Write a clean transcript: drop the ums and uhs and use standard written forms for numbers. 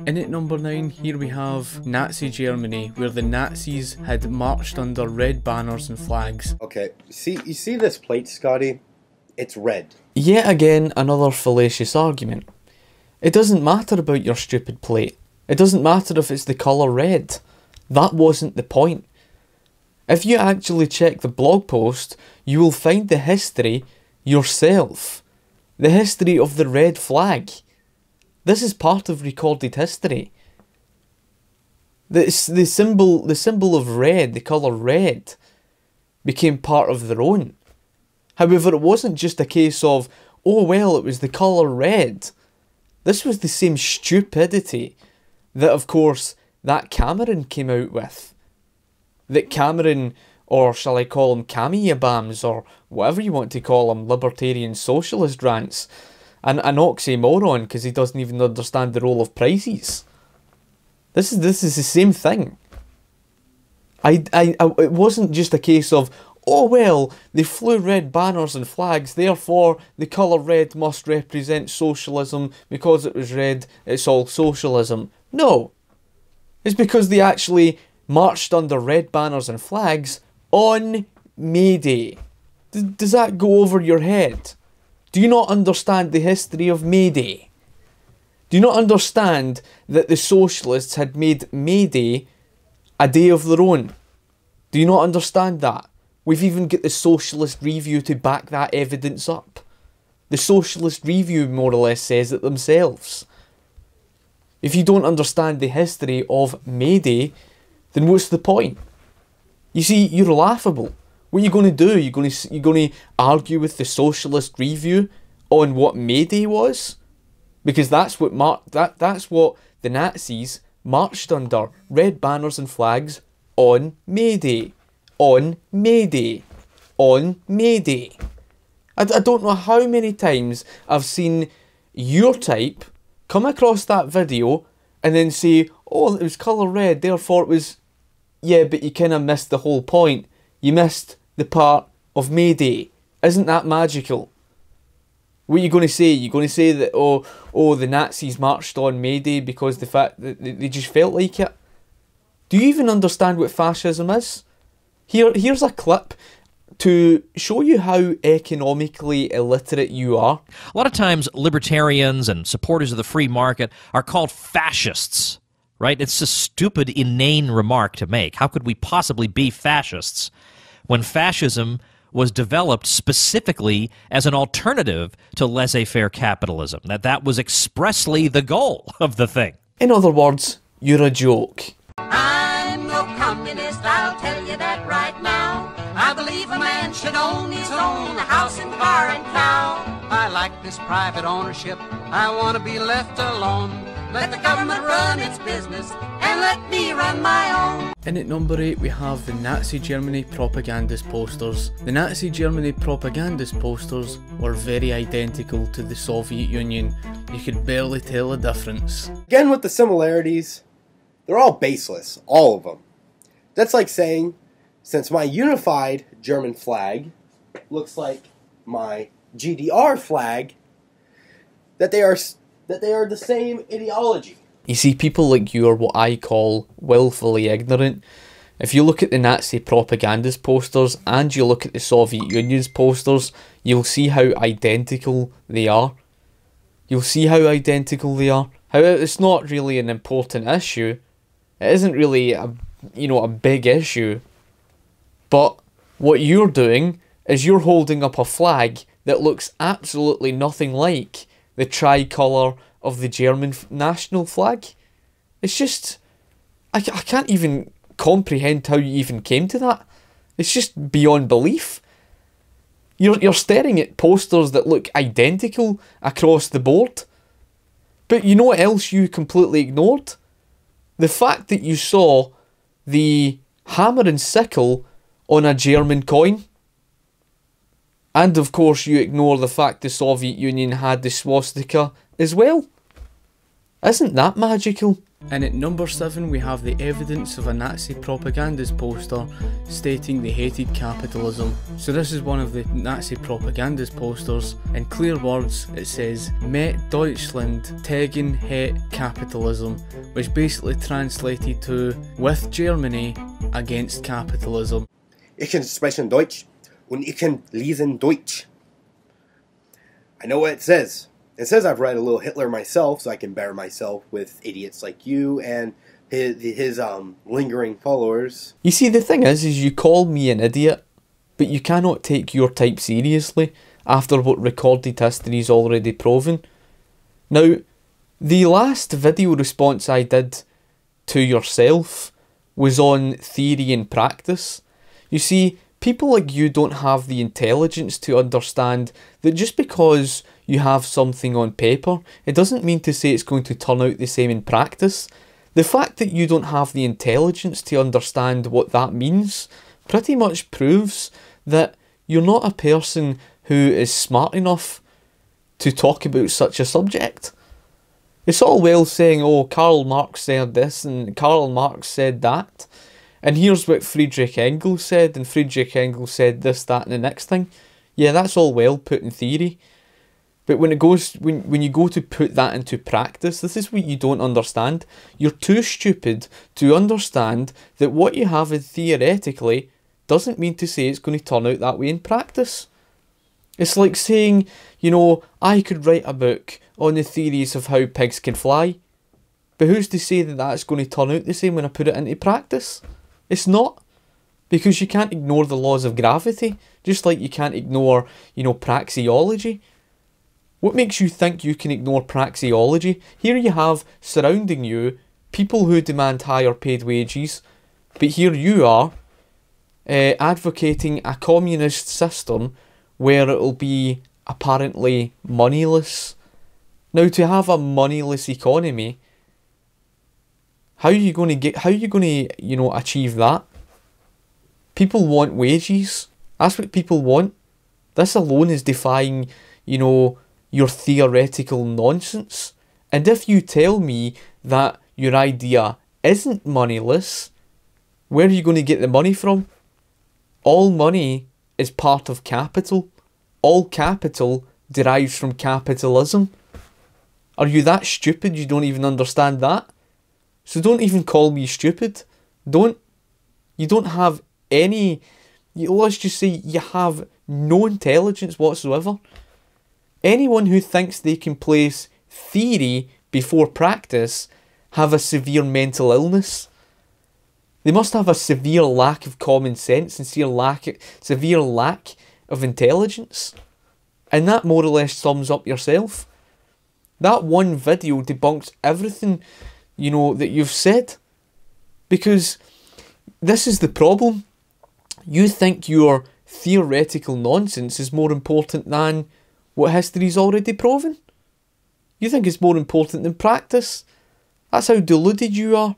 In at number 9, here we have Nazi Germany, where the Nazis had marched under red banners and flags. Okay, you see this plate, Scotty? It's red. Yet again, another fallacious argument. It doesn't matter about your stupid plate. It doesn't matter if it's the colour red. That wasn't the point. If you actually check the blog post, you will find the history yourself. The history of the red flag. This is part of recorded history. The symbol of red, the colour red, became part of their own. However, it wasn't just a case of, oh well, it was the colour red. This was the same stupidity that, of course, that Cameron came out with. That Cameron, or shall I call him Cammy-Abams, or whatever you want to call him, libertarian socialist rants, an oxymoron because he doesn't even understand the role of prices. This is the same thing. It wasn't just a case of, oh well, they flew red banners and flags, therefore the colour red must represent socialism, because it was red, it's all socialism. No. It's because they actually marched under red banners and flags on May Day. Does that go over your head? Do you not understand the history of May Day? Do you not understand that the socialists had made May Day a day of their own? Do you not understand that? We've even got the Socialist Review to back that evidence up. The Socialist Review more or less says it themselves. If you don't understand the history of May Day, then what's the point? You see, you're laughable. What are you going to do? You're going to argue with the Socialist Review on what May Day was? Because that's what the Nazis marched under, red banners and flags on May Day. On May Day. On May Day. I don't know how many times I've seen your type come across that video and then say, oh, it was colour red, therefore it was... Yeah, but you kind of missed the whole point. You missed the part of May Day. Isn't that magical? What are you going to say? You're going to say that, oh, the Nazis marched on May Day because the fact that they just felt like it? Do you even understand what fascism is? Here's a clip to show you how economically illiterate you are. A lot of times libertarians and supporters of the free market are called fascists, right? It's a stupid, inane remark to make. How could we possibly be fascists when fascism was developed specifically as an alternative to laissez-faire capitalism? That was expressly the goal of the thing. In other words, you're a joke. I'm no communist, I'll tell you that right now. I believe a man should own his own house and car and cow. I like this private ownership, I want to be left alone. Let the government run its business and let me run my own. In at number 8 we have the Nazi Germany propagandist posters. The Nazi Germany propagandist posters were very identical to the Soviet Union. You could barely tell a difference. Again with the similarities, they're all baseless, all of them. That's like saying, since my unified German flag looks like my GDR flag, that they are the same ideology. You see, people like you are what I call willfully ignorant. If you look at the Nazi propagandist posters and you look at the Soviet Union's posters, you'll see how identical they are. You'll see how identical they are. However, it's not really an important issue. It isn't really a big issue. But what you're doing is you're holding up a flag that looks absolutely nothing like the tricolour of the German national flag. It's just... I can't even comprehend how you even came to that. It's just beyond belief. You're staring at posters that look identical across the board. But you know what else you completely ignored? The fact that you saw the hammer and sickle on a German coin. And of course you ignore the fact the Soviet Union had the swastika as well. Isn't that magical? And at number 7 we have the evidence of a Nazi propagandist poster stating they hated capitalism. So this is one of the Nazi propagandist posters. In clear words it says Met Deutschland tegen het Kapitalism, which basically translated to with Germany against capitalism. Ich kann sprechen Deutsch und ich kann lesen Deutsch. I know what it says. It says I've read a little Hitler myself, so I can bear myself with idiots like you and his lingering followers. You see, the thing is you call me an idiot, but you cannot take your type seriously after what recorded history's already proven. Now, the last video response I did to yourself was on theory and practice. You see, people like you don't have the intelligence to understand that just because you have something on paper, it doesn't mean to say it's going to turn out the same in practice. The fact that you don't have the intelligence to understand what that means pretty much proves that you're not a person who is smart enough to talk about such a subject. It's all well saying, oh, Karl Marx said this and Karl Marx said that, and here's what Friedrich Engels said, and Friedrich Engels said this, that and the next thing. Yeah, that's all well put in theory. But when you go to put that into practice, this is what you don't understand. You're too stupid to understand that what you have in theoretically doesn't mean to say it's going to turn out that way in practice. It's like saying, you know, I could write a book on the theories of how pigs can fly, but who's to say that that's going to turn out the same when I put it into practice? It's not. Because you can't ignore the laws of gravity, just like you can't ignore, you know, praxeology. What makes you think you can ignore praxeology? Here you have, surrounding you, people who demand higher paid wages, but here you are, advocating a communist system where it will be apparently moneyless. Now, to have a moneyless economy, how are you going to, you know, achieve that? People want wages. That's what people want. This alone is defying, you know, your theoretical nonsense. And if you tell me that your idea isn't moneyless, where are you going to get the money from? All money is part of capital. All capital derives from capitalism. Are you that stupid you don't even understand that? So don't even call me stupid. You don't have any, let's just say you have no intelligence whatsoever. Anyone who thinks they can place theory before practice have a severe mental illness. They must have a severe lack of common sense and severe lack of intelligence. And that more or less sums up yourself. That one video debunks everything, you know, that you've said. Because this is the problem. You think your theoretical nonsense is more important than what history's already proven. You think it's more important than practice. That's how deluded you are.